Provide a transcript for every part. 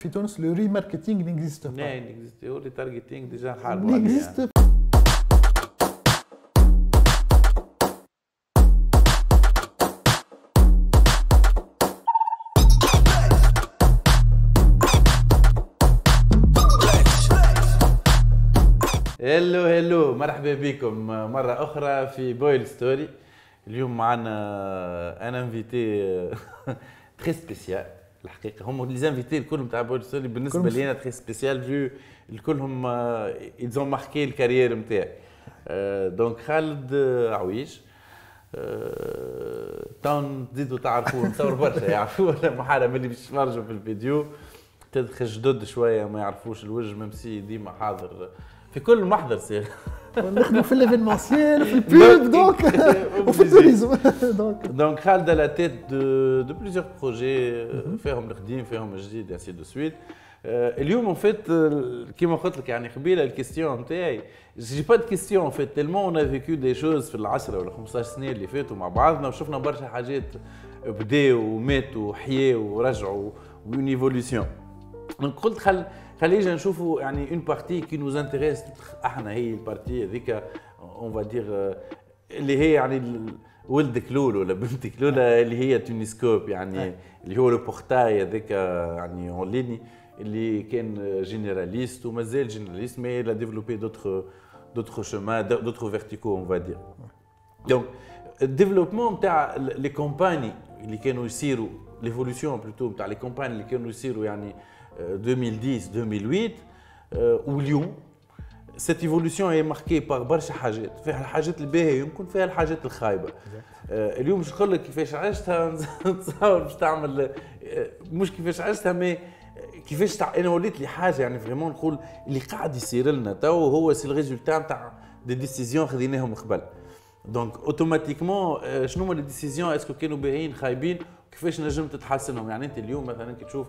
في تونس لو ري ماركتينغ نيكزيست با. لا نيكزيست، هو لي تارجتينغ ديجا نحاربوا عليه. نيكزيست هلو مرحبا بكم مرة أخرى في بويل ستوري. اليوم معنا ان انفيتي تري سبيسيال الحقيقة. هم لي انفيتي الكلهم تاع بويل ستوري بالنسبة لي أنا تري سبيسيال فيو الكلهم إيزون ماركي الكارير نتاعي. دونك خالد عويش تاون تزيدوا تعرفوه نتصور برشا يعرفوه ولا محالة ملي باش تفرجوا في الفيديو تدخل جدد شوية ما يعرفوش الوجه ممسي ديما حاضر في كل محضر سير. نخدموا في ليفينمونسيال في البوب دونك وفي التوريزم دونك خالد لا تيت دو بليزيور بروجي فيهم القديم فيهم الجديد انسي دو سويت. اليوم ان فيت كيما قلت لك يعني قبيله الكيستيون نتاعي جي با دو كيستيون ان فيت تيلمون اون فيكو دي شوز في العشرة ولا 15 سنه اللي فاتوا مع بعضنا وشفنا برشا حاجات بداوا وماتوا وحياوا ورجعوا وين ايفوليسيون. دونك قلت خلينا نشوفوا يعني اون بارتي كي نوز انتريس احنا هي البارتي هذيك اون فا دير اللي هي يعني ولد كلول ولا بنت كلول اللي هي تونسكوب يعني اللي هو البورتاي هذاك يعني اون ليني اللي كان جينيراليست ومازال جينيراليست مي لا ديفلوبي دوتر شومان دوتر فيرتيكو اون فا دير. دونك الديفلوبمون نتاع لي كومباني اللي كانوا يصيروا ليفولوسيون بلوتو نتاع لي كومباني اللي كانوا يصيروا يعني 2010 2008 واليوم cette évolution est marquée par برشا حاجات فيها الحاجات الباهيه يمكن فيها الحاجات الخايبه. اليوم باش نقول لك كيفاش عشتها نتصور باش تعمل مش كيفاش عشتها مي كيفاش انا وليت لي حاجه يعني فريمون نقول اللي قاعد يصير لنا تو هو سي الريزولتا نتاع دي ديسيزيون خذيناهم قبل. دونك اوتوماتيكمون شنو هما لي ديسيزيون اسكو كانوا باهيين خايبين كيفاش نجم تتحسنهم. يعني انت اليوم مثلا كي تشوف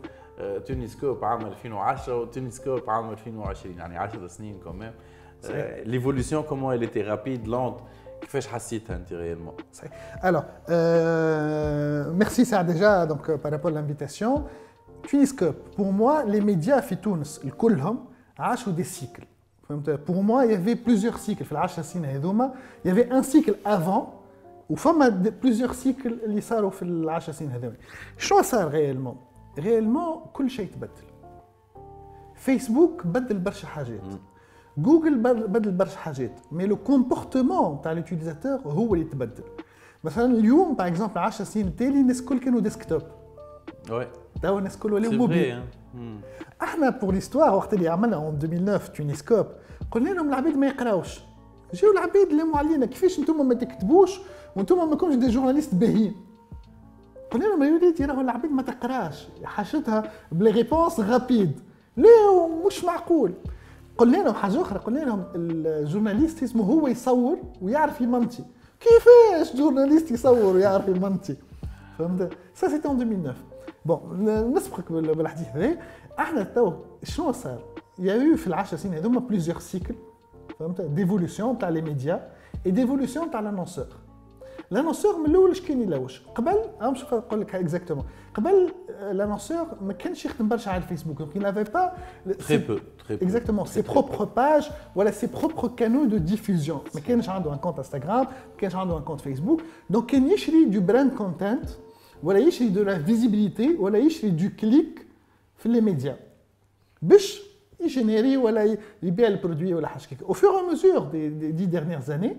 تونسكوب عام 2010 وتونسكوب عام 2020 يعني 10 سنين كمان ليفولوسيون كومون elle était rapide lente كيفاش حسيتها انت réellement؟ صحيح. Alors merci ça déjà donc par rapport à l'invitation. Tuniscope pour moi les médias في تونس الكلهم عاشوا des cycles. Pour moi il y avait plusieurs cycles في العشر سنين هذوما il y avait un cycle avant وفما plusieurs cycles اللي صاروا في العشر سنين هذوما. شنو صار réellement؟ réellement كل شيء تبدل. فيسبوك بدل برشا حاجات. جوجل بدل برشا حاجات، مي لو كومبورتمون تاع لوتيليزاتور هو اللي تبدل. مثلا اليوم باغ اكزومبل 10 سنين التالي الناس الكل كانوا ديسكتوب. وي. توا الناس الكل ولاو موبيل. احنا بور ليستوار وقت اللي عملنا اون 2009 تونسكوب قلنا لهم العباد ما يقراوش. جاو العباد لاموا علينا كيفاش انتم ما تكتبوش وانتم ما كومش دي جورناليست باهيين. قلنا لهم يا وليدي راهو العباد ما تقراش حاجتها بلي ريبونس رابيد لا مش معقول. قلنا لهم حاجه اخرى قلنا لهم الجورناليست اسمه هو يصور ويعرف يمنتي. كيفاش جورناليست يصور ويعرف يمنتي؟ فهمت؟ سا سيتي اون 2009. بون نسبقك بالحديث هذا. احنا تو شنو صار؟ يا في العشر سنين هذوما بليزيور سيكل فهمت؟ ديفولوسيون تاع لي ميديا اي ديفولوسيون تاع لانونسور. لانونسور من الاول كان يلوج قبل مش نقول لك اكزاكتومون قبل لانونسور ما كانش يخدم برشا على الفيسبوك دونك il n'avait pas très peu exactement ses propres pages ولا ses propres canaux de diffusion ما كانش عنده ان كونت انستغرام ما كانش عنده ان كونت فيسبوك دونك كان يشري دو براند كونتنت ولا يشري دو لا فيزيبيليتي ولا يشري دو كليك في لي ميديا باش يجينيري ولا يبيع البرودوي ولا حاجه كيك. au fur et à mesure des dernières années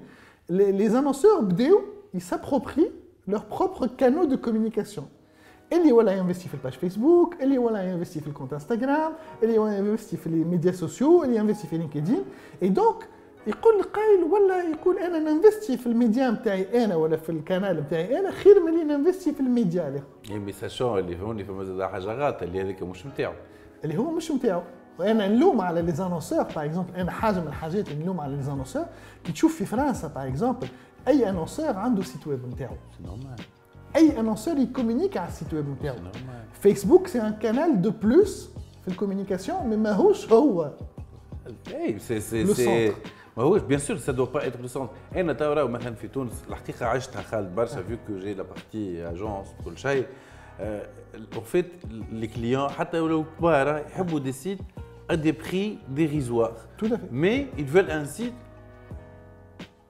les annonceurs بداو ils s'approprient leurs propres canaux de communication. اللي ولا ينفستي في الباج فيسبوك، اللي ولا ينفستي في الكونت انستغرام، اللي ولا ينفستي في لي ميديا سوسيو، اللي ينفستي في لينكدين، اي دونك يقول القايل ولا يقول انا ننفستي في الميديا نتاعي انا ولا في القناه نتاعي انا خير من اللي ننفستي في الميديا اللي اي مي ساشون اللي هوني فما زاد حاجه غلط اللي هذيك مش نتاعو اللي هو مش نتاعو. وانا نلوم على لي زانونسور باغ اكزومبل انا حاجه من الحاجات اللي نلوم على لي زانونسور كي تشوف في فرنسا باغ اكزومبل اي انونسور عنده سيت ويب نتاعو. نورمال. اي انونسور يكومونيك على السيت ويب نتاعو. فيسبوك سي ان كانال دو بلوس في الكومونيكاسيون مي ماهوش هو. اي سي ماهوش بيان سور سا دو با اتر لو سونتر. انا تو راهو مثلا في تونس الحقيقه عشتها خالد برشا فيو كو جي لا بارتي اجونس كل شيء. En fait, les clients, حتى لو كبار يحبوا des sites à des prix dérisoires. Tout à fait. Mais ils veulent un site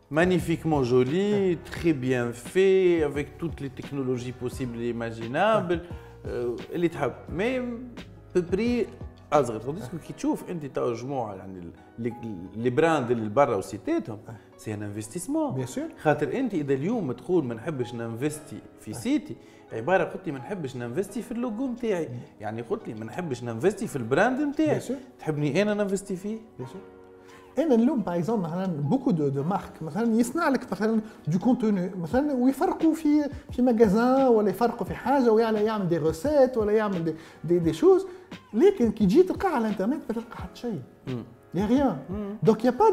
magnifiquement joli, très bien fait, avec toutes les technologies possibles et imaginables. اللي تحب. Mais ببري اصغر. Tandis que كي تشوف انت تو جموعه يعني لي براند اللي برا وسيتاتهم سي ان انفستيسمون. Bien sûr. خاطر انت اذا اليوم تقول ما نحبش ننفستي في سيتي، عباره قلت لي ما نحبش ننفستي في اللوجو نتاعي، يعني قلت لي ما نحبش ننفستي في البراند نتاعي. Bien sûr. تحبني انا ننفستي فيه؟ Bien sûr. انا اليوم باغ اكزومبل مثلا بوكو دو مارك مثلا يصنع لك مثلا دو كونتوني مثلا ويفرقوا في ماغازان ولا يفرقوا في حاجه ولا يعمل دي روسيت ولا يعمل دي شوز، لكن كي تجي تلقى على الانترنت ما تلقى حتى شيء. يا ريان دونك يا با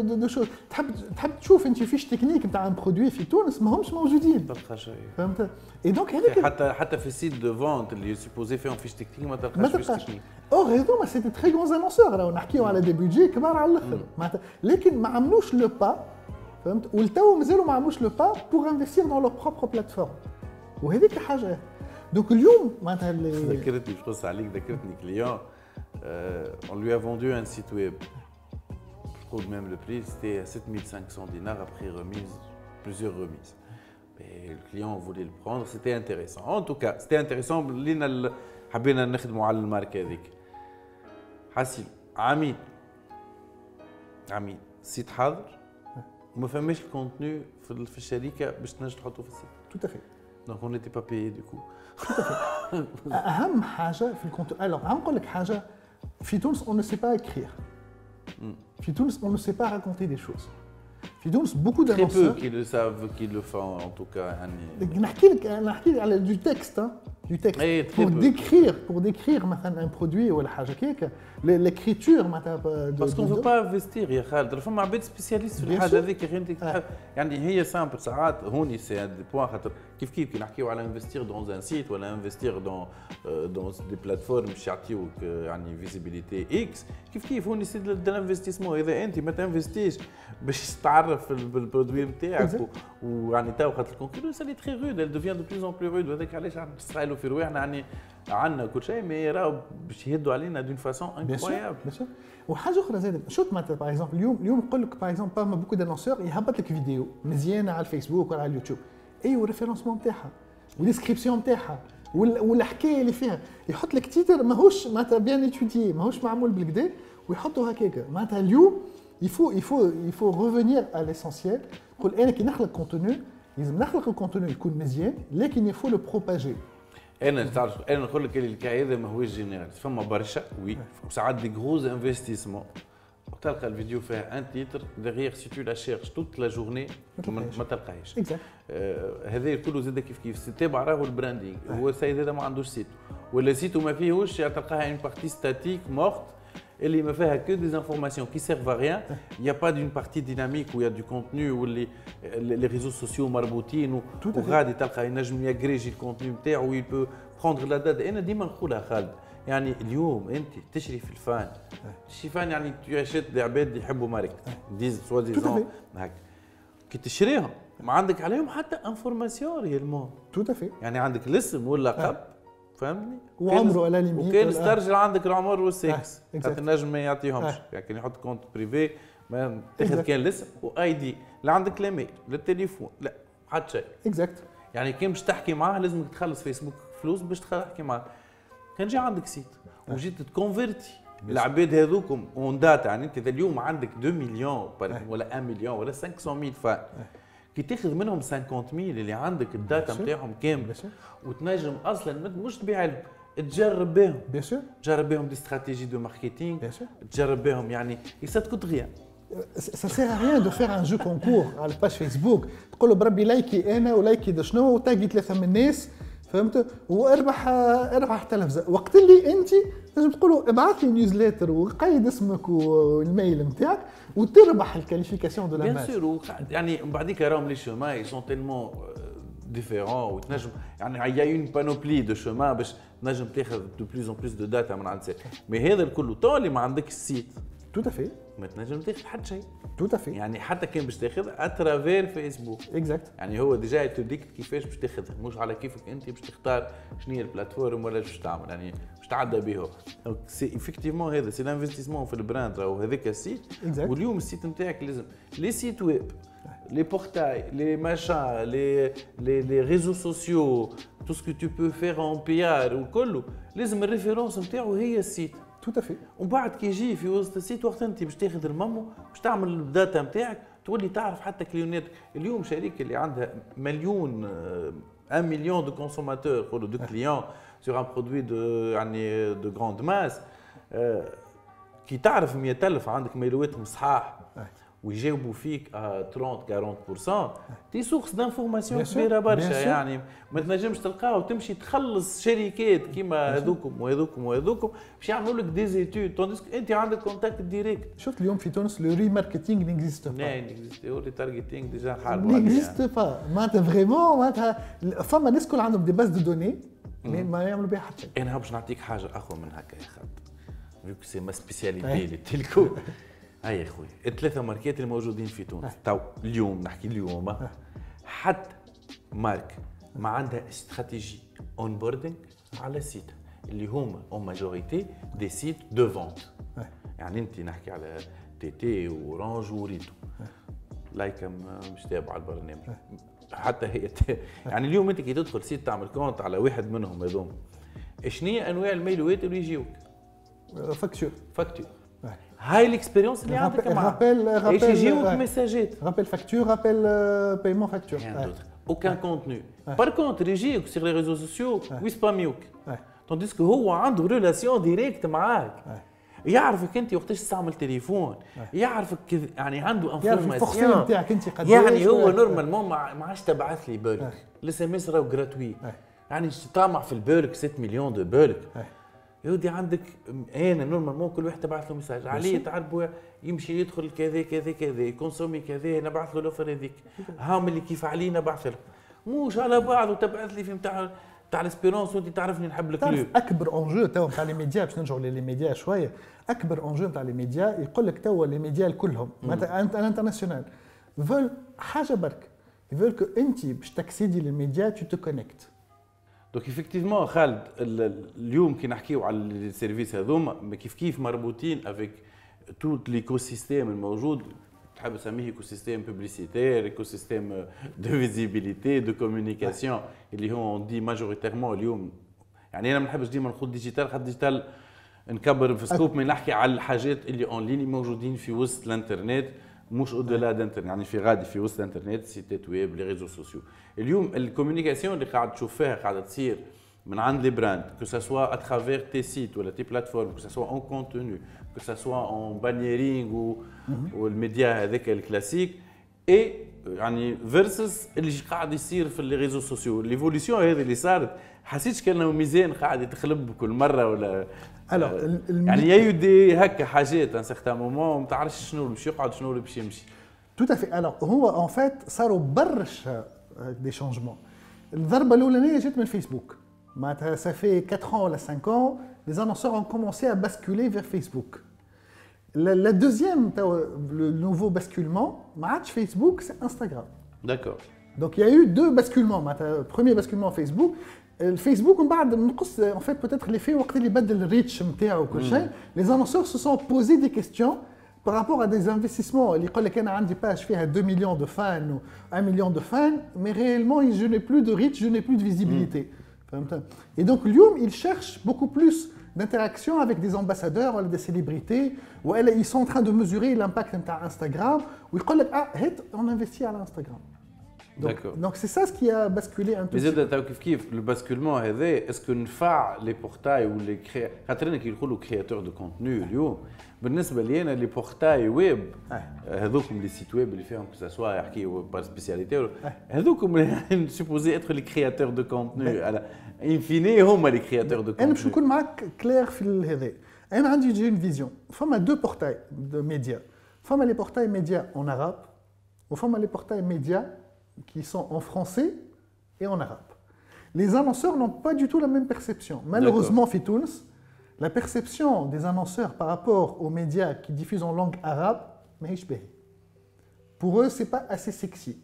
دو شوز. تحب تشوف انت فيش تكنيك نتاع ان برودوي في تونس ماهمش موجودين. تلقى شيء. فهمت؟ اي دونك هذاك حتى في السيت دو فونت اللي سيبوزي فيهم فيش تكنيك ما تلقاش فيش تكنيك. اور ريزون سي دي تري غون انونسور راهو نحكيو على دي بودجي كبار على الاخر معناتها، لكن ما عملوش لو با. فهمت؟ ولتو مازالوا ما عملوش لو با بور انفستير دون لور بروبر بلاتفورم، وهذيك حاجه. دونك اليوم معناتها ذكرتني باش نقص عليك، ذكرتني كليون on lui a vendu un site web. Je trouve même le prix, c'était à 7500 dinars après remise, plusieurs remises. Mais le client voulait le prendre, c'était intéressant. En tout cas, c'était intéressant. لينا حبينا نخدموا على الماركه هذيك. حاسين عميد سيت حاضر وما فماش الكونتوني في الشركه باش تنجم تحطه في السيت. تو تافي. Donc on n'était pas payé du coup. اهم حاجه في الكونتوني، الوغ نقول لك حاجه، في تونس on ne sait pas écrire. في تونس on ne sait pas raconter des choses. في تونس beaucoup d'annonceurs qui le savent, qui le font en tout cas. يعني نحكي لك على du texte. Du texte. Pour décrire مثلا un produit ولا حاجه كيك، l'écriture معناتها. Parce qu'on ne veut pas investir يا خالد، فما عباد سبيسياليست في الحاجه هذيك غير انت تحب. يعني هي سامبل ساعات هوني سي ان دي بوان، خاطر كيف كي نحكيو على انفستير دون ان سيت ولا انفستير دون دي بلاتفورم باش يعطيوك يعني فيزيبيليتي اكس، كيف هوني سي دو لانفستيسمون. اذا انت ما تنفستيش باش تعرف بالبرودوي نتاعك ويعني تو خاطر الكونكورونس اللي تري رود، elle devient de plus en plus rude، وهذاك علاش نستعيلوا في رواحنا يعني عندنا كل شيء، مي راهو باش يهدوا علينا دون فاسون انكرويابل. بيان سور. وحاجه اخرى زادت، شوت مثلا باغ اكزومبل اليوم نقول لك باغ اكزومبل ما بوكو دانونسور يهبط لك فيديو مزيانه على الفيسبوك ولا على اليوتيوب، ايوا الريفيرونسمون نتاعها والديسكريبسيون نتاعها والحكايه اللي فيها، يحط لك تيتر ماهوش معناتها بيان اتوديي، ماهوش معمول بالكدا ويحطوا هكاك. معناتها اليوم il faut revenir à l'essentiel. نقول انا كي نخلق كونتوني لازم نخلق الكونتوني يكون مزيان، لكن il faut le propager. انا تعرف انا نقول لك اللي الكاي هذا ماهوش جينيرال، فما برشا وي وساعات دي غروز انفستيسمون تلقى الفيديو فيها ان تيتر ديغيغ سي تو لا شيرش توت لا جورني ما تلقاهاش. هذا كله زاد كيف تتابع راهو البراندينغ. هو السيد هذا ما عندوش سيت ولا سيتو ما فيهوش، تلقاها اون بارتي ستاتيك مورت اللي ما فيها que des informations qui servent à rien. Il n'y a pas d'une partie dynamique où il y a du contenu où les réseaux sociaux مربوطين وغادي تلقى ينجم يجريجي الكونتوني نتاعو ويل بو بروندر لا دات. انا ديما نقولها خالد، يعني اليوم انت تشري في الفان، تشري فان يعني تشري دي عباد يحبوا ماركت ديز سوا ديزون هكا، كي تشريهم ما عندك عليهم حتى انفورماسيون ريالمون. تو تافي. يعني عندك الاسم واللقب فهمني، وعمره ولا ليميت، وكان استرجع عندك العمر والسكس خاطر النجم ما يعطيهمش. يعني يحط كونت بريفي ما تاخذ كان الاسم واي دي، لا عندك لا ميل لا تليفون لا حتى شيء. اكزاكت. يعني كي باش تحكي معاه لازمك تخلص فيسبوك فلوس باش تحكي معاه. كان جا عندك سيت وجيت تكونفيرتي العباد هذوكم اون داتا، يعني انت اليوم عندك 2 مليون ولا 1 مليون ولا 500,000 فان، كي تاخذ منهم 50,000 اللي عندك الداتا نتاعهم كامل وتنجم اصلا مش تبيع لهم، تجرب بهم. بيان سور. تجرب بهم دي استراتيجي دو ماركتينغ، تجرب بهم يعني ça te coûte rien. Ça sert à rien de faire un jeu concours على الباج فيسبوك تقول له بربي لايكي انا ولايكي شنو وتاقي 3 من الناس، فهمت، واربح 1000 وقت اللي انت لازم تقول له ابعث لي نيوزليتر وقيد اسمك والميل نتاعك وتربح الكاليفيكاسيون دو لا باج. بيان سور. يعني بعديك راهم لي شومان سون تيلمون ديفيرون وتنجم يعني يا اون بانوبلي دو شومان باش تنجم تاخذ دو بلوس اون بلوس دو داتا من عند سيت. مي هذا الكل طول اللي ما عندك السيت تو تافي ما تنجم تاخذ حتى شيء. تو افي. يعني حتى كان باش تاخذ اترافير فيسبوك. اكزاكت. يعني هو ديجا يتديكت كيفاش باش تاخذها، مش على كيفك انت باش تختار شنو هي البلاتفورم ولا باش تعمل، يعني باش تعدى به. دونك سي افيكتيفمون هذا سي لانفستيسمون في البراند راهو هذاك السيت. واليوم السيت نتاعك لازم لي سيت ويب، les portails, les machins, les réseaux sociaux, tout ce que tu peux faire en PR وكله لازم الريفيرونس نتاعو هي السيت. تو افي. ومن بعد كي يجي في وسط السيت وقت انت باش تاخذ المامو باش تعمل الداتا نتاعك تولي تعرف حتى كليوناتك. اليوم شركه اللي عندها مليون 1 مليون دو كونسوماتور يقولوا دو كليون سور ان برودوي دو يعني دو غراند ماس، كي تعرف 100,000 عندك ميلواتهم صحاح ويجاوبوا فيك 30-40%، دي سورس دانفورماسيون كبيره برشا. يعني ما تنجمش تلقاه وتمشي تخلص شركات كيما هذوكم وهذوكم وهذوكم باش يعملوا لك دي زيتود، توندس انت عندك كونتاكت ديريكت. شفت اليوم في تونس لو ري ماركتينغ نيكزيست با. لا نيكزيست، هو التارجتينغ ديجا حاربوا عليه. نيكزيست با معناتها فريمون، معناتها فما ناس كل عندهم دي باز دو دوني ما يعملوا بها حتى شيء. انا باش نعطيك حاجه اقوى من هكا يا خالد، فيك سي ما سبيسياليتي التلكو. هاي يا خويا الثلاثه ماركات الموجودين في تونس تو اليوم نحكي اليوم حتى مارك ما عندها استراتيجي اون بوردينغ على سيت اللي هما اون ماجوريتي دي سيت دو فونت. يعني انت نحكي على تي تي واورانج وريتو لايكم مش تابع البرنامج حتى هي يعني اليوم انت كي تدخل سيت تعمل كونت على واحد منهم هذوما، شنو هي انواع الميلوات اللي يجيوك؟ فاكتور. هاي الاكسبيريونس اللي عندك معاه. ايش يجيوك ميساجات؟ رابيل فاكتور، رابيل بايمون فاكتور. اوكان كونتوني. بار كونتر يجيك سيغ لي ريزو سوسيو ويسباميوك. تونديس كو هو عنده ريلاسيون ديريكت معاك. يعرفك انت وقتاش تستعمل تليفون، يعرفك يعني عنده انفورماسيون نتاعك انت قداش. يعني هو نورمالمون ما عادش تبعث لي بولك، الاس ام اس راهو جراتوي. يعني طامع في البولك 6 مليون دو بولك. يودي عندك انا نورمالمون كل واحد تبعث له مساج عليه تعرفوا يمشي يدخل كذا كذا كذا يكونسومي كذا نبعث له الاوفر هذيك هام اللي كيف علينا نبعث له موش على بعض وتبعث لي في تاع الاسبيرونس وانت تعرفني نحب لك تعرف اكبر انجو تو نتاع لي ميديا باش نرجعوا لي ميديا شويه. اكبر انجو نتاع لي ميديا يقول لك تو لي ميديا كلهم مثلا الانترناسيونال فول حاجه برك يقول لك انت باش تاكسيدي للميديا تو تو كونيكت. دونك ايفيكتيفمون خالد اليوم كي نحكيو على السيرفيس هذوما كيف مربوطين افيك توت ليكو سيستيم الموجود، تحب تسميه ايكو سيستيم بوبليسيتير، ايكو سيستيم دو فيزيبيليتي دو كومونيكاسيون اللي هو دي ماجوريتيرمون اليوم. يعني انا ما نحبش ديما نخوض ديجيتال، خاطر ديجيتال نكبر في سكوب، ما نحكي على الحاجات اللي اون ليني موجودين في وسط الانترنت، مش اودولا دانترنت، يعني في غادي في وسط الانترنت سيتات ويب لي ريزو سوسيو. اليوم الكومونيكاسيون اللي قاعد تشوفها قاعده تصير من عند لي براند كو سوا اترافير تي سيت ولا تي بلاتفورم، كو سوا اون كونتوني، كو سوا اون بانييرينغ والميديا هذاك الكلاسيك، اي يعني فيرسس اللي قاعد يصير في لي ريزو سوسيو. ليفوليسيون هذه اللي صارت حسيتش كانه ميزان قاعد يتخلب كل مره ولا يعني يودي هكا حاجات ان سيغتان مومون ما تعرفش شنو اللي باش يقعد شنو اللي باش يمشي. تو افي. الوغ هو ان فات صاروا برشا دي شونجمون. الضربه الاولانيه جات من فيسبوك معناتها سافي 4 ans ولا 5 ans les annonceurs ont commencé à basculer vers Facebook. La deuxième le nouveau basculement ما عادش فيسبوك سي انستغرام. D'accord. Donc il y a eu deux basculements. معناتها premier basculement Facebook. الفيسبوك من بعد نقص en fait peut-être l'effet وقت اللي بدل الريتش نتاعو وكل شيء. Les annonceurs se sont posé des questions par rapport à des investissements. اللي يقول لك انا عندي باج فيها 2 millions de fans ou 1 million de fans mais réellement je n'ai plus de reach, je n'ai plus de visibilité. Et donc اليوم ils cherchent beaucoup plus d'interaction avec des ambassadeurs ou des célébrités où ils sont en train de mesurer l'impact نتاع Instagram ويقول لك on investit à l'Instagram. Donc c'est ça ce qui a basculé un peu. Mais كيف le basculement هذا اسكو نفع لي بورتاي ولا خاطرنا كي يقولوا كرياتور دو كونتوني اليوم بالنسبه لي انا لي بورتاي ويب هذوكم لي سيت ويب اللي فيهم كو سوا يحكيوا بار سبيسياليتي هذوكم سوبوزي اتر لي كرياتور دو كونتوني على انفيني هما لي كرياتور دو كونتوني. انا باش نكون معاك كلير في هذا. انا عندي جي فيزيون فما دو بورتاي دو ميديا، فما لي بورتاي ميديا en arabe وفما لي بورتاي ميديا qui sont en français et en arabe. Les annonceurs n'ont pas du tout la même perception. Malheureusement, في تونس la perception des annonceurs par rapport aux médias qui diffusent en langue arabe, pour eux, c'est pas assez sexy.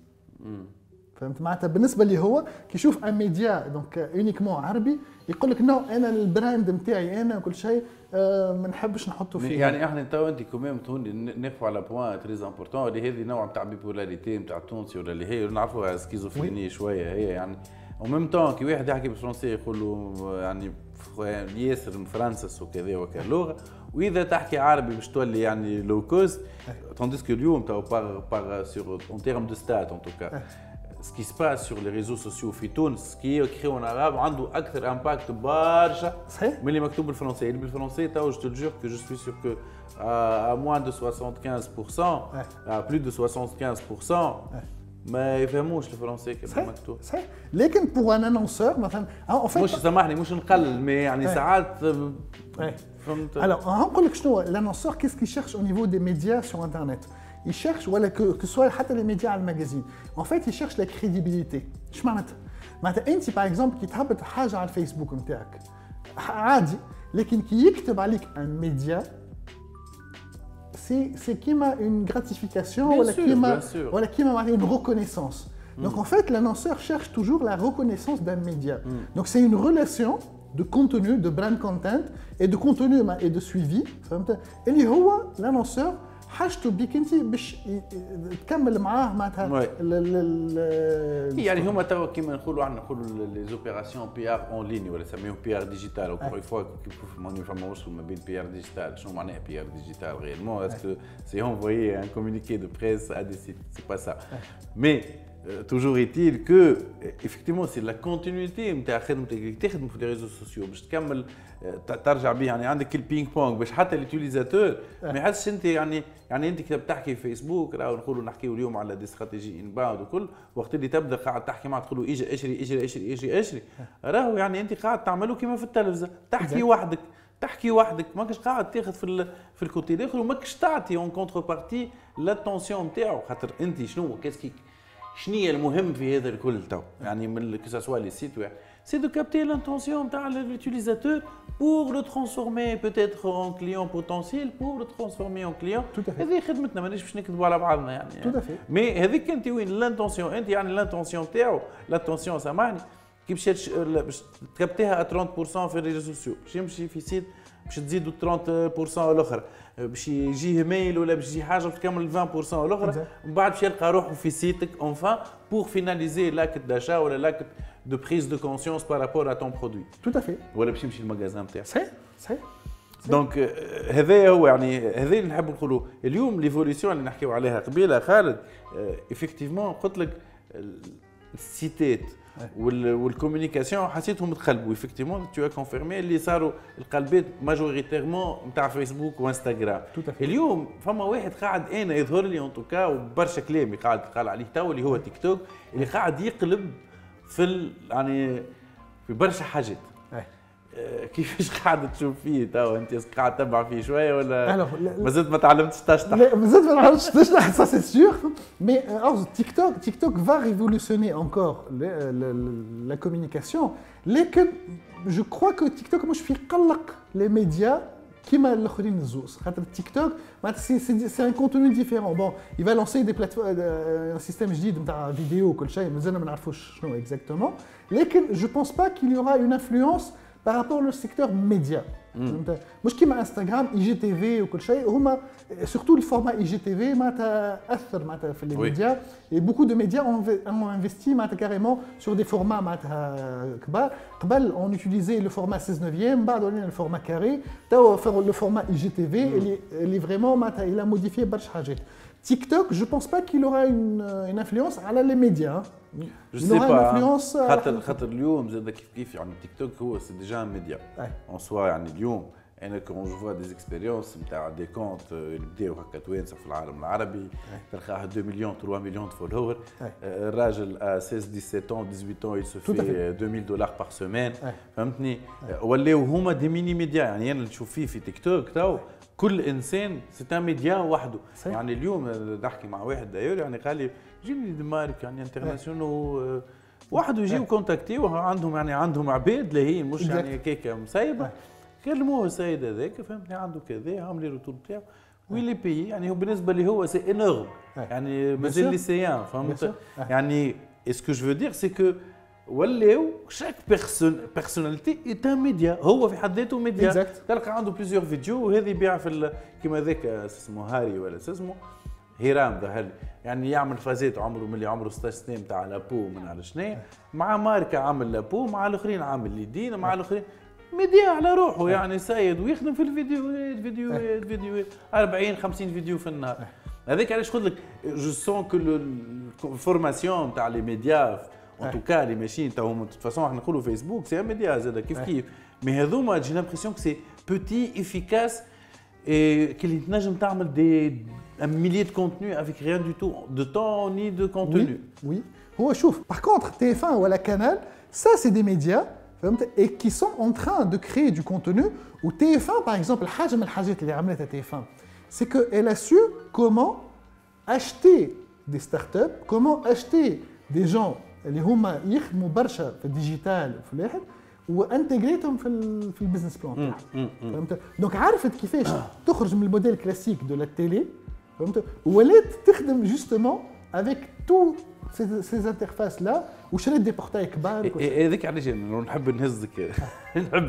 فهمت معناتها بالنسبه لي هو كي يشوف ان ميديا دونك يونيكمون عربي يقول لك نو انا البراند نتاعي انا وكل شيء ما نحبش نحطه فيه. يعني احنا تو انت كوميم توني نقفوا على بوان تريز امبورتون اللي هذه نوع نتاع بيبولاريتي نتاع التونسي ولا اللي هي نعرفوها سكيزوفرينيه شويه هي يعني وميم طون كي واحد يحكي بالفرنسي يقول له يعني ياسر من فرنسا وكذا وكذا لغه واذا تحكي عربي باش تولي يعني لو كوست tandis que اليوم تو par sur en termes de stats en tout cas ce qui se passe sur les réseaux sociaux في تونس qui est écrit en arabe عنده اكثر امباكت برشا من اللي مكتوب بالفرنسي اللي بالفرنسي تو je te jure que je suis sûr que à moins de 75% à plus de 75% ما يفهموش الفرنسي كما مكتوب صحيح لكن بور ان انونسور مثلا en fait مش سامحني مش نقلل مي يعني ساعات فهمت alors نقول لك شنو l'annonceur qu'est-ce qu'il cherche au niveau des médias sur internet il cherche ولا que soit حتى les médias على الماجازين en fait il cherche la crédibilité ايش معناتها انت باغ اكزومبل كي تهبط حاجه على الفيسبوك نتاعك عادي لكن كي يكتب عليك ان ميديا c'est كيما une gratification ولا كيما une reconnaissance. Donc en fait l'annonceur cherche toujours la reconnaissance d'un média. Donc c'est une relation de contenu, de brand content et de contenu et de suivi. فهمت اللي هو l'annonceur حاجته بيك انت باش تكمل معاه معناتها يعني هما تو كيما نقولوا عندنا نقولوا لي زوبيراسيون بي ار اون لين ولا سميوه بي ار ديجيتال اونكور اون فوا كيف ما فما وصل ما بين بي ار ديجيتال شنو معناها بي ار ديجيتال réellement est-ce que c'est envoyer un communiqué de presse à des sites c'est pas ça mais toujours est-il que effectivement c'est la continuité نتاع خدمتك اللي تخدم في لي ريزو سوسيو باش تكمل ترجع به يعني عندك البينج بونغ باش حتى اليوتيليزاتور ما يحسش انت يعني انت كي بتحكي في فيسبوك راهو نقولوا نحكيوا اليوم على دي استراتيجي انباوند وكل وقت اللي تبدا قاعد تحكي معاه تقول له اجي اشري راهو يعني انت قاعد تعملوا كيما في التلفزه تحكي وحدك ماكش قاعد تاخذ في الكوتي الاخر وماكش تعطي اون كونتر بارتي لاتونسيون نتاعو خاطر انت شنو شنو هي المهم في هذا الكل تو يعني من كو سوا لي سيت واحد c'est de capter l'intention de l'utilisateur pour le transformer peut-être en client potentiel pour le transformer en client. هذه خدمتنا مانيش باش نكذبوا على بعضنا يعني. مي هذيك انت وين الانتونسيون انت يعني الانتونسيون تاعو الانتونسيون سامحني كي باش تكابتيها 30% في الريزو سوسيو باش يمشي في سيت باش تزيدوا 30% الاخرى باش يجيه ميل ولا باش يجي حاجه تكمل 20% الاخرى ومن بعد باش يلقى روحه في سيتك اونفان بور فيناليزي لاكت داشا ولا لاكت de prise de conscience par rapport à ton produit. Tout à fait. ولا باش يمشي المغازان نتاعك. صحيح. دونك هذا هو يعني هذا اللي نحب نقولوا اليوم ليفوليسيون اللي نحكيو عليها قبيله خالد افكتيفمون قلت لك السيتات والكوميونيكاسيون حسيتهم تقلبوا افكتيفمون تو كونفيرمي اللي صاروا القلبات ماجوريتيرمون نتاع فيسبوك وانستغرام. اليوم فما واحد قاعد انا يظهر لي ان توكا وبرشا كلام قال عليه تو اللي هو تيك توك اللي قاعد يقلب في يعني في برشا حاجات كيفاش قاعد تشوف فيه تو انت قاعد تتبع فيه شويه ولا مازلت ما تعلمتش تشطح؟ لا مازلت ما تعلمتش تشطح سا سي سور مي تيك توك va révolutionner encore la communication لكن جو كخوا كو تيك توك مش في يقلق لي ميديا كيما الاخرين الزوز خاطر التيك توك سي ان كونتوني ديفيرون بون il va lancer des plateformes un système جديد نتاع فيديو وكل شيء مازلنا ما نعرفوش شنو اكزاكتومون لكن جو بونس با qu'il y aura une influence par rapport au secteur média. مش كيما انستغرام اي جي تي في وكل شيء هما سورتو الفورما اي جي تي في معناتها اثر معناتها في الميديا اي بوكو دو ميديا اون انفستي معناتها كاريمون سور دي فورما معناتها كبار قبل اون يوتيليزي لو فورما 16 من بعد ولينا الفورما كاري تو لو فورما اي جي تي في اللي فريمون معناتها الى موديفي برشا حاجات. تيك توك جو بونس با qu'il aura une influence على لي ميديا. جو سي با خاطر اليوم زاد كيف يعني تيك توك هو سي ديجا ميديا اون سوا يعني اليوم انا كون جو فوا دي اكسبيريونس نتاع دي كونت اللي بداو هكا توانسه في العالم العربي تلقاه 2 مليون 3 مليون فولور الراجل 16 17 18 il se fait $2000 par semaine فهمتني ولاو هما دي ميني ميديا يعني انا اللي نشوف فيه في تيك توك تو كل انسان سي ان ميديا وحده يعني اليوم نحكي مع واحد داير يعني قال لي جيني دي مارك يعني انترناسيونال واحد يجيو كونتاكتيو عندهم يعني عندهم عباد لاهين مش يعني كيكه مسيبه كلموه السيد هذاك فهمتني عنده كذا عامل الروتور نتاعو ويلي بيي يعني هو بالنسبه لي هو سي انورم يعني مازال ليسيان فهمت يعني اسكو جو فو دير سي كو ولاو شاك بيرسوناليتي ايت ان ميديا هو في حد ذاته ميديا تلقى عنده بليزيور فيديو وهذه يبيع في كيما ذاك اسمه هاري ولا اسمه هيرام ظهر يعني يعمل فازات عمره ملي عمره 16 سنه نتاع لابو من على شنو مع ماركه عامل لابو مع الاخرين عامل ليدين مع الاخرين ميديا على روحه يعني سيد ويخدم في الفيديوهات 40 50 فيديو في النهار هذاك علاش قلت لك جو سون كو الفورماسيون نتاع لي ميديا ان توكا اللي ماشيين تاهم دو فاسون احنا نقولوا فيسبوك سي ميديا زاد كيف كيف مي هذوما جي لامبرسيون كو سي بوتي افيكاس كي تنجم تعمل دي un millier de contenu avec rien du tout de temps ni de contenu. Oui. هو شوف par contre TF1 ou la Canal ça c'est des médias et qui sont en train de créer du contenu ou TF1 par exemple الحاجه من الحاجات اللي عملتها TF1 c'est que elle a su comment acheter des startups comment acheter des gens اللي هما يخدموا برشا في الديجيتال وفي الواحد وانتجريتهم في البزنس بلان تاعها فهمت دونك عرفت كيفاش تخرج من الموديل كلاسيك دو لا تيلي فهمت ولات تخدم جوستومون افيك تو ces interfaces là وشريت دي بورتاي كبار هذيك علاش نحب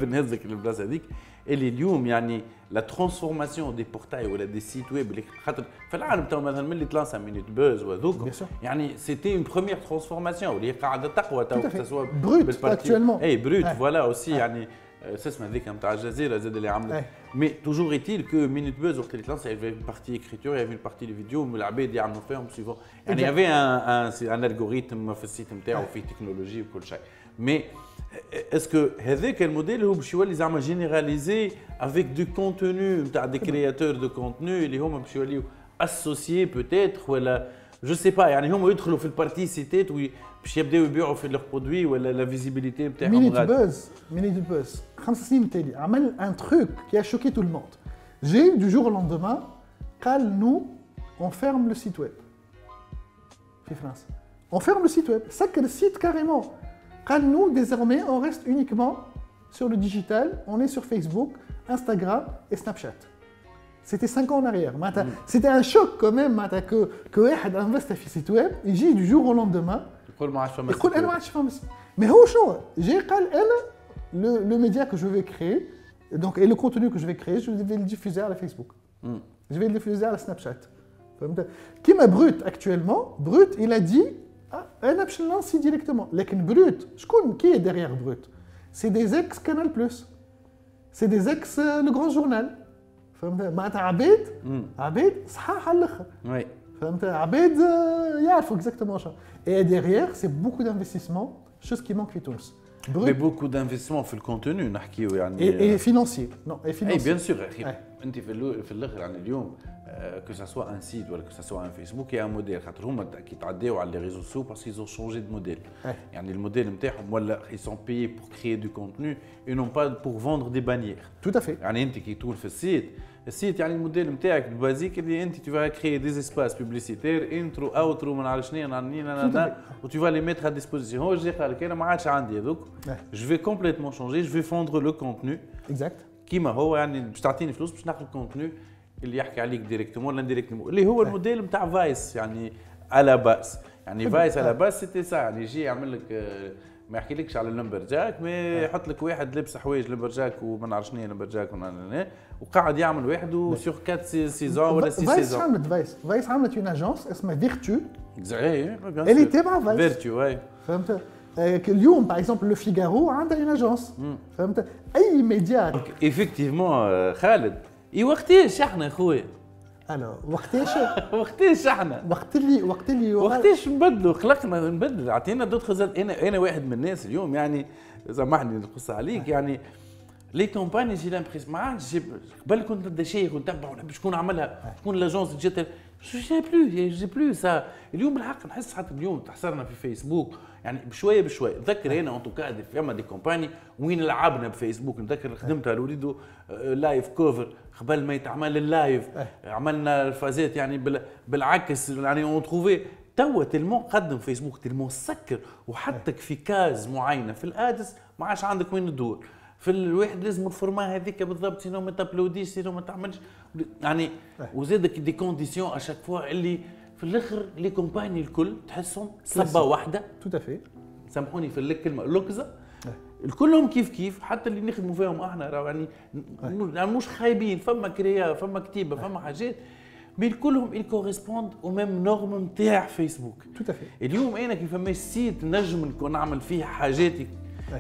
نهزك البلاصه هذيك اللي اليوم يعني لا ترانسفورماسيون دي بورتاي ولا دي سيت ويب اللي خاطر في العالم تو مثلا ملي تلانسا مينوت بوز وذوك يعني سيتي اون بروميير ترانسفورماسيون اللي قاعده تقوى تو تسوى بروت اكطوالمون اي بروت فوالا اوسي يعني اسمها هذيك نتاع الجزيره زاد اللي عملت مي توجور ايتيل كو مينوت بوز وقت اللي تلانسا يافي بارتي اكريتور يافي بارتي لي فيديو العباد يعملوا فيهم سيفون يعني يافي ان الجوريثم في السيت نتاعو فيه تكنولوجي وكل شيء مي اسكو هذاك الموديل هو باش يولي زعما جينيراليزي افيك دو كونتوني نتاع دي كرياتور دو كونتوني اللي هما باش يوليو اسوسيي بوتيتر ولا جو سي با يعني هما يدخلوا في البارتي سيتات باش يبداو يبيعوا في لو برودوي ولا لا فيزيبيليتي نتاعهم مينيت بوز 5 سنين تالي عمل ان تروك كي ا شوكي تو الموند جي دو جور لوندومان قال نو اون فيرم لو سيت ويب في فرنسا اون فيرم لو سيت ويب سكر السيت كاريمون قال nous désormais on reste uniquement sur le digital, on est sur Facebook, Instagram et Snapchat. C'était 5 ans en arrière. C'était un choc quand même que واحد investit في site web يجي du jour au lendemain يقول ما عادش فما يقول انا ما عادش فما mais هو شنو جاي قال انا le média que je vais créer donc et le contenu que je vais créer je vais le diffuser à la Facebook. Je vais le diffuser à la Snapchat. فهمت كيما بروت actuellement بروت il a dit انا باش نلانسي ديريكتومون لكن بروت شكون كي ديريير بروت سي دي اكس كانال بلس سي دي اكس لو غران جورنال فهمت معناتها عباد صحاح على الاخر فهمت عباد يعرفوا اكزاكتومون شنو اي ديريير سي بوكو دانفستيسمون شوز كي مانك في تونس مي بوكو دانفستيسمون في الكونتوني نحكيو يعني اي فينانسي نو اي فينانسي اي بيان سور اخي انت في الاخر يعني اليوم que ça soit un site ou que ça soit un Facebook, il y a un modèle. Qui تعداو على les réseaux sociaux parce qu'ils ont changé de modèle. يعني le modèle نتاعهم ولا ils sont payés pour créer du contenu et non pas pour vendre des bannières. Tout à fait. يعني انت كي تقول في السيت يعني الموديل نتاعك البازيك اللي انت tu vas créer des espaces publicitaires intro outro ما نعرف شنو و tu vas les mettre à disposition. هو جا قال لك انا ما عادش عندي هذوك. Je vais complètement changer, je vais vendre le contenu. Exact. كيما هو يعني باش تعطيني فلوس باش ناخذ الكونتوني اللي يحكي عليك ديريكتومون ولا انديريكتومون اللي هو الموديل نتاع فايس يعني على باس يعني فايس على باس سيتي سا يعني يجي يعمل لك ما يحكيلكش على اللمبرجاك ما يحط لك واحد لابس حوايج لمبرجاك وما نعرف شنو لمبرجاك وقاعد يعمل واحد وسور 4 سيزون ولا 6 سيزون فايس عملت فايس عملت اون اجونس اسمها فيرتو اللي تابعه فايس فيرتو اي فهمت اليوم باغ اكزومبل لو فيغارو عندها اون اجونس فهمت اي ميديا ايفيكتيفمون خالد اي وقتاش احنا خويا الو وقتاش احنا وقتاش نبدلوا خلقنا نبدل عطينا دوت خزل انا واحد من الناس اليوم يعني سامحني نقص عليك يعني لي كومباني جي لامبريس ما عادش قبل كنت نبدا شيخ ونتبع ونحب شكون عملها شكون لاجونس جات جي بلو سا اليوم بالحق نحس حتى اليوم تحصرنا في فيسبوك يعني بشويه نتذكر انا اون توكا فما دي كومباني وين لعبنا بفيسبوك نتذكر خدمتها لوريدو لايف كوفر قبل ما يتعمل اللايف عملنا الفازات يعني بالعكس يعني اون تروفي توا تلمون قدم فيسبوك تلمون سكر وحطك في كاز معينه في الادس ما عادش عندك وين تدور في الواحد لازم الفورما هذيك بالضبط، سينو ما تابلوديش، سينو ما تعملش يعني. وزادك دي كونديسيون اشاك فوا اللي في الاخر لي كومباني الكل تحسهم صبه واحده. تو افي، سامحوني في الكلمه لوكزه. الكلهم كيف كيف، حتى اللي نخدموا فيهم احنا راهو يعني مش خايبين، فما كريا، فما كتيبه، فما حاجات، مي كلهم يكوريسبوند او ميم نورم نتاع فيسبوك. تو افي. اليوم انا كيف فما سيت نجم نكون نعمل فيه حاجاتي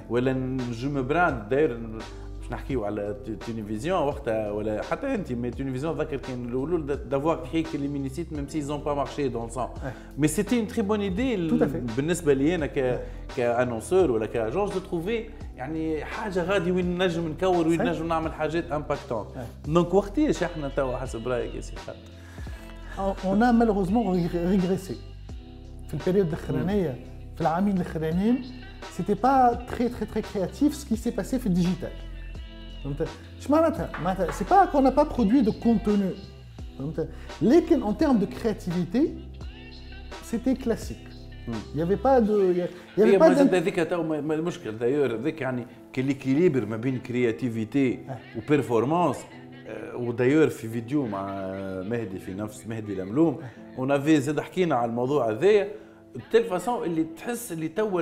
ولا نجم براند داير، باش نحكيو على تونيفيزيون وقتها ولا حتى انت، مي تونيفيزيون ذكر كان الاولو دافوار كري لي سيت ميم سي زون با مارشي دون سون، مي سيتي اون تري بون ايدي بالنسبه لي انا كانونسور ولا كاجونس دو تروفي يعني حاجه غادي وين نجم نكور، وين نجم نعمل حاجات امباكتون. دونك وقتاش احنا توا حسب رايك يا سي خالد؟ On a malheureusement régressé. في البيريود الاخرانيه، في العامين الاخرانيين c'était pas très créatif ce qui s'est passé في الديجيتال. فهمت؟ اش معناتها c'est pas qu'on n'a pas produit de contenu. فهمت؟ لكن en termes de créativité c'était classique. Il y avait pas de il y avait pas de هذيك تو المشكل دايور هذيك يعني كليكيليبر ما بين كرياتيفيتي وبيرفورمانس. ودايور في فيديو مع مهدي في نفس مهدي الملوم ونافي زاد حكينا على الموضوع هذايا بتل فاسون اللي تحس اللي توا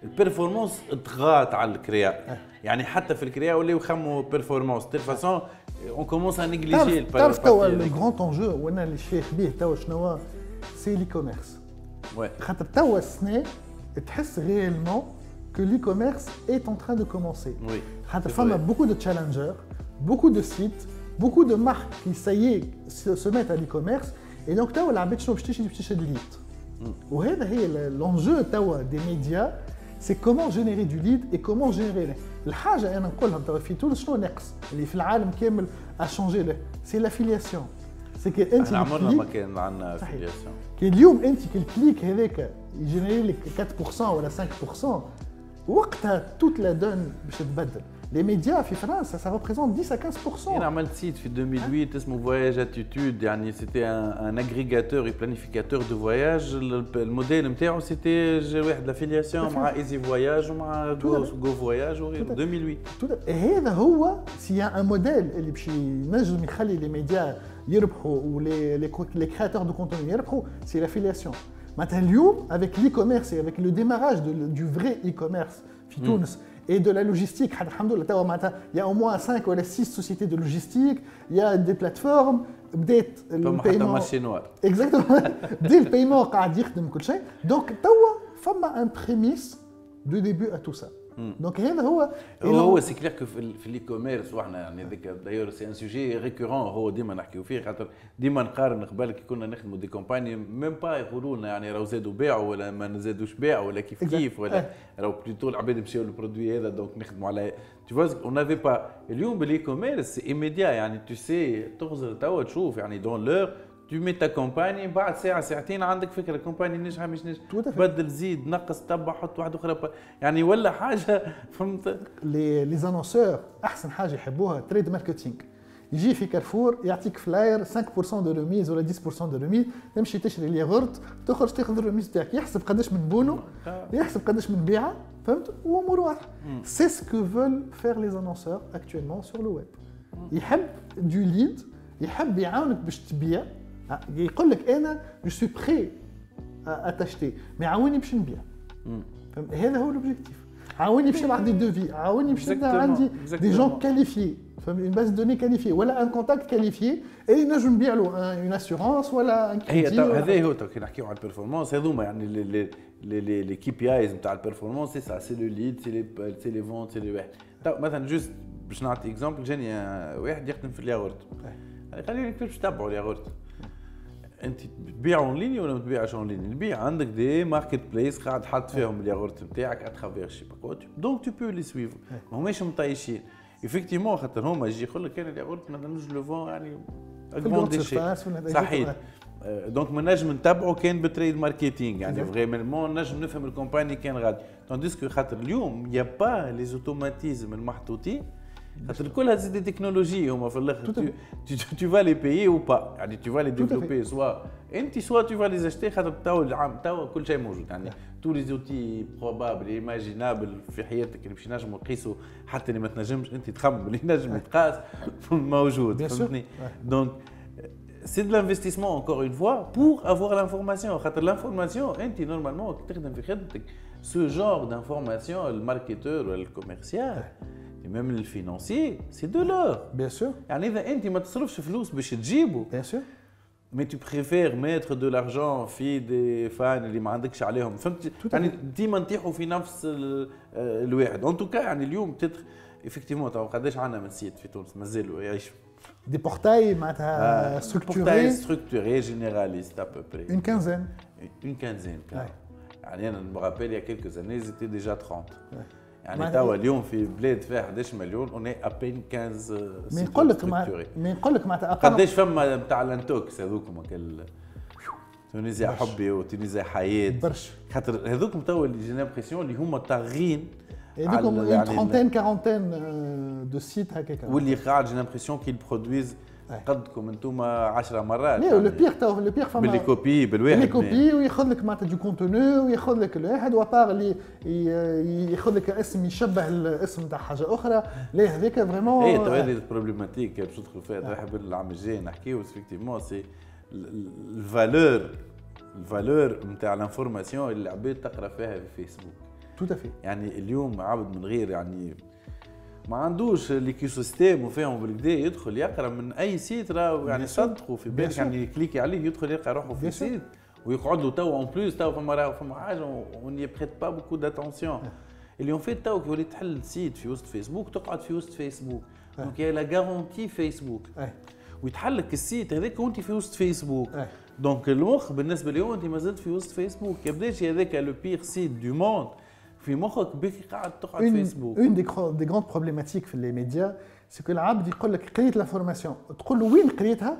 البيرفورمانس ضغط على الكريا. يعني حتى في الكريا ولاو يخموا بيرفورمانس تل فاسون اون كومونس ا نيجليجي. تعرف توا الغران انجو وانا اللي شايف به توا شنو سي لي كوميرس. خاطر توا السنه تحس ريالمون que l'e-commerce est en train de commencer. Oui. خاطر فما beaucoup de challengers, beaucoup de sites, beaucoup de marques qui ça y est se mettent à l'e-commerce et donc توا العباد شنو باش تشري الليد. وهذا هي l'enjeu توا des médias, c'est comment générer du lead et comment générer الحاجه انا نقولها توا في تونس شنو ناقص اللي في العالم كامل a changé له c'est l'affiliation. c'est que انت عمرنا ما كان عندنا affiliation. كي اليوم انت كي الكليك هذاك يجينيري لك 4% ولا 5%. وقتها توت لا دون باش تبدل. لي ميديا في فرنسا سا ريبريزونت 10 à 15%. انا عملت سيت في 2008 اسمه فواياج اتيتود، يعني سيتي ان اغريغاتور اي بلانيفيكاتور دو فواياج. الموديل نتاعو سيتي واحد لافيلياسيون مع ايزي فواياج ومع جو فواياج وغيره 2008. هذا هو سي ان موديل اللي باش ينجم يخلي لي ميديا يربحوا ولي كرياتور دو كونتوني يربحوا، سي لافيلياسيون. معناتها اليوم avec l'e-commerce et avec le démarrage du vrai e-commerce في تونس et de la logistique, الحمد لله توا معناتها il y a au moins 5 ou 6 sociétés de logistique, il y a des plateformes بدات البايمون ماشي نوار exactement بدا البايمون قاعد يخدم كل شيء. دونك توا فما ان بريميس دو ديبي ا تو سا. دونك هذا هو سي كلير كو في الاي كوميرس وحنا يعني هذاك دايور سي ان سوجي ريكورون هو ديما نحكيو فيه، خاطر ديما نقارن قبل كي كنا نخدموا دي كومباني ميم با يقولوا لنا يعني راهو زادوا باعوا ولا ما زادوش باعوا ولا كيف ولا راهو بلوتو العباد مشاو للبرودوي هذا دونك نخدموا على tu vois on n'avait pas. اليوم بالاي كوميرس سي ايميديا، يعني tu sais تغزر توا تشوف يعني دون لور tu mets ta كومباني بعد ساعه ساعتين عندك فكره كومباني ناجحه مش ناجحه، بدل زيد نقص تبع حط واحده اخرى يعني ولا حاجه. فهمت؟ لي زانونسور احسن حاجه يحبوها تريد ماركتينغ. يجي في كارفور يعطيك فلاير 5% دو ريميز ولا 10% دو ريميز، تمشي تشري الياغورت تخرج تاخذ الريميز تاعك، يحسب قداش من بونو يحسب قداش من بيعه. فهمت؟ وامور واضحه. سي سكو فول فير لي زانونسور اكطوالمون سور لو ويب. يحب دو ليد، يحب يعاونك باش تبيع، يقول لك انا جو سوي بري اتاشتي مي عاوني باش نبيع. فهمت؟ هذا هو لوبجيكتيف. عاوني باش نبعث دي دوفي، عاوني باش نبدا عندي دي جون كاليفيي، فهمت؟ اون باز دوني كاليفيي ولا ان كونتاكت كاليفيي اي نجم نبيع له اون اسيورونس ولا ان كريدي. هذا هو كي نحكيو على البيرفورمانس هذوما يعني لي كي بي ايز نتاع البيرفورمانس سي سا سي لو ليد سي لي فونت سي لي واحد. مثلا جوست باش نعطي اكزومبل، جاني واحد يخدم في الياغورت قال لي كيفاش تتبعوا الياغورت؟ انت تبيع اون ليني ولا ما تبيعش اون ليني؟ نبيع عندك دي ماركت بليس قاعد حاط فيهم الياغورت نتاعك اترافير شي باكوت دونك تو بو لي سويفر. ماهماش مطيشين افكتيمون، خاطر هما يجي يقول لك انا الياغورت ما نجم لو فون يعني اكبوندي شي صحيح. دونك ما نجم نتبعوا كان بتريد ماركتينغ يعني فريمون نجم نفهم الكومباني كان غادي. تونديسكو خاطر اليوم يا با لي اوتوماتيزم المحطوطين خاطر كل هذه دي تكنولوجي هما في Tout à الاخر fait. tu vas les payer ou pas يعني tu vas les Tout à développer soit انت soit tu vas les acheter خاطر تو كل شيء موجود يعني tous les outils probables imaginables في حياتك اللي باش ينجموا يقيسوا حتى اللي ما تنجمش انت تخمم اللي ينجم يتقاس موجود فهمتني دونك c'est de l'investissement encore une fois pour avoir l'information خاطر l'information انت normalement كي تخدم في خدمتك ce genre d'information le marketeur ou le commercial et même le financier c'est de l'or Bien sûr, يعني اذا انت ما تصرفش فلوس باش تجيبه bien sûr. mais tu préfères mettre de l'argent في des fans اللي ما عندكش عليهم فهمت يعني ديما نطيحوا في نفس الواحد en tout cas يعني اليوم تتر effectivement تو قداش عندنا من سيت في تونس مازالوا يعيشوا Des portails معناتها portail structurés, structuré généraliste à peu près une quinzaine. une quinzaine Ouais. يعني انا me rappelle il y a quelques années ils étaient déjà 30 Ouais. يعني توا اليوم في بلاد فيها 11 مليون on est à peine 15 ما نقول لك معناتها أقل. قداش فما نتاع لانتوكس هذوكم كل تونيزيا حبي وتونيزيا حياة برشا. خاطر هذوكم توا اللي جي لامبرسيون اللي هما طاغين هذوكم une trentaine, quarantaine de sites هكاك. واللي قاعد جي لامبرسيون كي برودويز قدكم انتم 10 مرات لا لو بيغ تو لو بيغ فما باللي كوبي بالواحد اللي كوبي وياخذ لك معناتها دو كونتوني وياخذ لك الواحد وبار اللي ياخذ لك اسم يشبه الاسم تاع حاجه اخرى لا هذاك فريمون اي تو هذه البروبليماتيك باش ندخلوا فيها نحب العام الجاي نحكيو افكتيفمون سي الفالور نتاع الانفورماسيون اللي العباد تقرا فيها في فيسبوك تو تافي يعني اليوم عبد من غير يعني ما عندوش ليكو سيستيم وفاهم بالكدا يدخل يقرا من اي سيت راه يعني صدقوا في بالك يعني كليكي عليه يدخل يلقى روحه في سيت ويقعد له تو اون بلوس تو فما حاجه اون بريت با بوكو داتونسيون اللي اون فيت تو كي وليت تحل سيت في وسط فيسبوك تقعد في وسط فيسبوك دونك هي لا غارونتي فيسبوك ويتحل لك السيت هذاك وانت في وسط فيسبوك دونك المخ بالنسبه لي انت ما زلت في وسط فيسبوك يبداش هذاك لو بيغ سيت دو موند في مخك بك قاعد تقعد فيسبوك. Une des grandes problématiques في les médias c'est que العبد يقول لك قريت لافورماسيون تقول له وين قريتها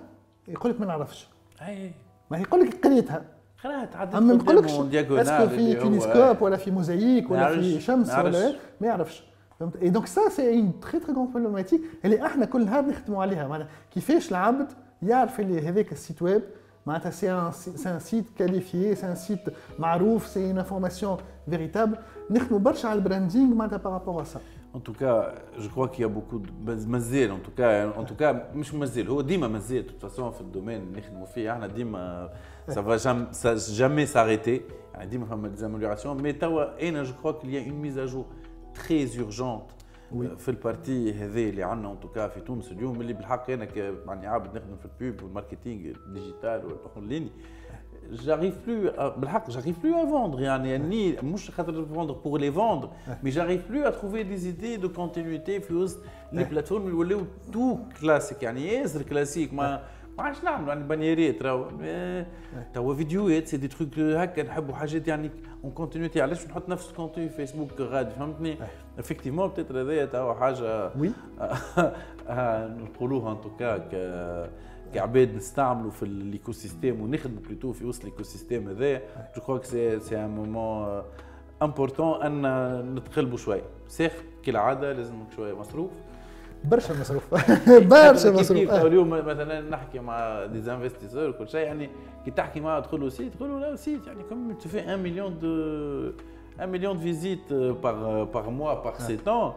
يقول لك ما نعرفش. اي ما يقول لك قريتها. قرات عدد اما ما نقولكش دياغونال في تونسكوب ولا في موزايك ولا في شمس ولا ما يعرفش. فهمت؟ اي دونك سا سي اون تري تري غون بروبليماتيك اللي احنا كل نهار نخدموا عليها معناها كيفاش العبد يعرف اللي هذاك السيت ويب معناتها سي ان سيت كاليفيي سي ان سيت معروف سي اون انفورماسيون فيريتابل نخدموا برشا على البراندينغ معناتها بارابور ا سا En tout cas, je crois qu'il y a beaucoup de مازال en tout cas مش مازال هو ديما مازال de toute façon في الدومين اللي نخدموا فيه احنا ديما ça va jamais s'arrêter يعني ديما فما des améliorations mais توا انا je crois qu'il y a une mise à jour très urgente في البارتي هذه اللي عندنا en tout cas في تونس اليوم اللي بالحق انا يعني عابد نخدم في البوب والماركتينغ ديجيتال والاونلاين j'arrive plus à vendre يعني مش خاطر vendre pour les vendre mais j'arrive plus à trouver des idées de continuité في وسط لي بلاتفورم اللي ولاو تو كلاسيك يعني ياسر كلاسيك ما عادش نعملوا يعني بانيرات توا فيديوهات سي دي تروك هكا نحبوا حاجات يعني اون كونتينيتي علاش نحط نفس الكونتوني في فيسبوك غادي فهمتني افكتيفمون بتيتر هذايا توا حاجه نقولوها ان توكا كعباد نستعملوا في الايكو سيستيم ونخدموا بلوتو في وسط الايكو سيستيم هذا جو كرو سي ان مومون امبورطون ان نتقلبوا شويه سيخ كالعاده لازمك شويه مصروف برشا مصروف برشا مصروف اليوم مثلا نحكي مع دي انفستيسور وكل شيء يعني كي تحكي معاه تقول له سيت تقول له لا سيت يعني كم tu fais 1 million de visites par mois par 7 ans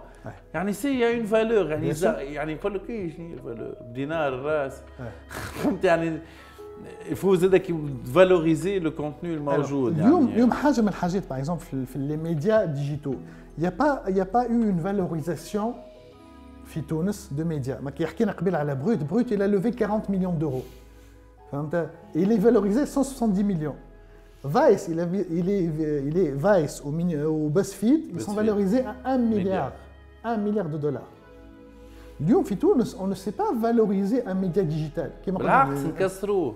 يعني سي y a une valeur يعني يقول لك ايش هي الفالور دينار الراس فهمت يعني يفوز زادك فالوريزي لو كونتوني الموجود اليوم حاجه من الحاجات باغ اكزومبل في لي ميديا ديجيتو y a pas eu une valorisation في تونس دو ميديا ما كي حكينا قبل على بروت il a levé 40 millions d'euros فهمت il est valorisé 170 millions Vice il est Vice ou BuzzFeed ils sont valorisés à 1 milliard de dollars اليوم في تونس on ne sait pas valoriser un média digital كيما بالعكس نكسروه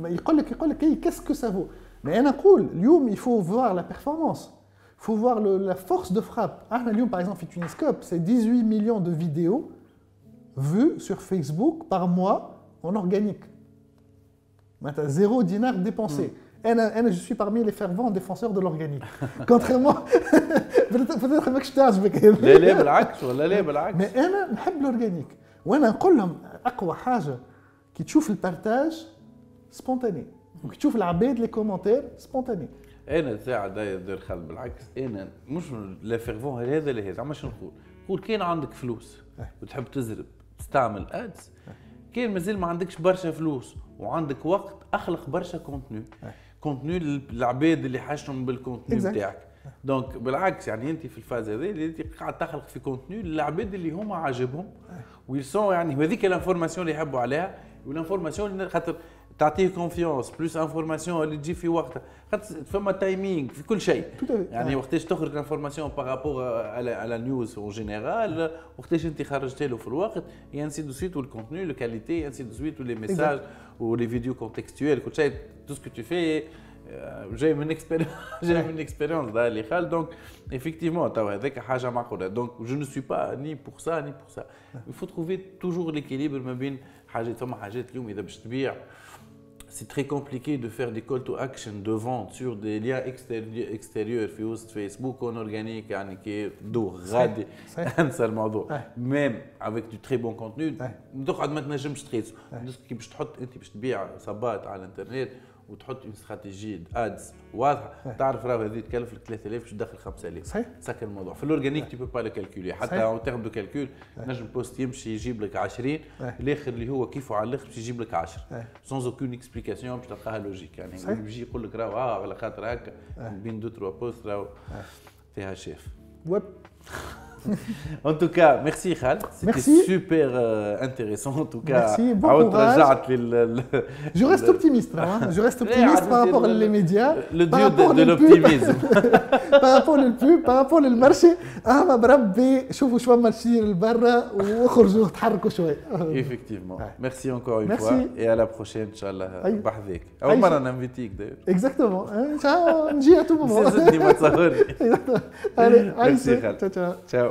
يقول لك qu'est-ce que ça vaut mais انا نقول اليوم il faut voir la performance il faut voir la force de frappe. Par exemple, Tuniscope, c'est 18 millions de vidéos vues sur Facebook par mois en organique. 0 dinar dépensé. je suis parmi les fervents défenseurs de l'organique. Contrairement, peut-être que je تعجبك. لا بالعكس ولا لا بالعكس. Mais أنا نحب l'organique. وأنا نقول لهم أقوى حاجة كي تشوف البارتاج سبونتاني وكي تشوف العباد لي كومنتير سبونتاني. انا تاع داير خل بالعكس انا مش لا فيرفون هذا لا هذا عماش نقول كان عندك فلوس وتحب تزرب تستعمل ادز كان مازال ما عندكش برشا فلوس وعندك وقت اخلق برشا كونتوني العباد اللي حاجتهم بالكونتوني بتاعك دونك بالعكس يعني انت في الفاز هذه اللي انت قاعد تخلق في كونتوني للعباد اللي هما عاجبهم ويلسون يعني هذيك الانفورماسيون اللي يحبوا عليها والانفورماسيون خاطر تعطيه كونفيونس بلوس انفورماسيون اللي تجي في وقتها خاطر فما تايمينغ في كل شيء يعني وقتاش تخرج انفورماسيون بارابور على نيوز اون جينيرال وقتاش انت خرجت له في الوقت يا انسي دو سويت والكونتوني لو كاليتي انسي دو سويت ولي ميساج ولي فيديو كونتكستويل كل شيء تو سكو تو في جاي من اكسبيريونس ده اللي خال دونك effectivement توا هذاك حاجه معقوله دونك جو نو سوي با ني بور سا ني بور سا il faut trouver toujours l'équilibre ما بين حاجات فما حاجات اليوم اذا باش تبيع c'est très compliqué de faire des call to action de vente sur des liens extérieurs في وسط فيسبوك اون اورجانيك يعني كي دو غادي انسى الموضوع ميم avec du très bon contenu تقعد ما تنجمش تقيس كي باش تحط انت باش تبيع صبات على الانترنت وتحط اون استراتيجي ادز واضحه تعرف راه هذه تكلف لك 3000 باش تدخل 5000 صحيح ساك الموضوع في الاورجانيك تي بو با لو كالكولي حتى اون تيرم دو كالكول نجم بوست يمشي يجيب لك 20 الاخر اللي هو كيفه على الاخر باش يجيب لك 10 سونز اوكون اكسبليكاسيون باش تلقاها لوجيك يعني يجي يقول لك راه على خاطر هكا بين دو تروا بوست راه فيها شيف En tout cas, merci Khaled. C'était super intéressant en tout cas. Merci, bon courage. Je reste optimiste là, hein. Je reste optimiste par rapport aux médias. Le dieu de l'optimisme. par rapport au pub, par rapport au marché. ما بربي شوفوا شو ماشيين لبرا وخرجوا تحركوا شوي. Effectivement. Merci encore une fois et à la prochaine inchallah بحذاك. أول مرة نانفيتيك d'ailleurs. Exactement. نجي à tout moment. زدني ما تصورني. Allez, merci Khaled. ciao.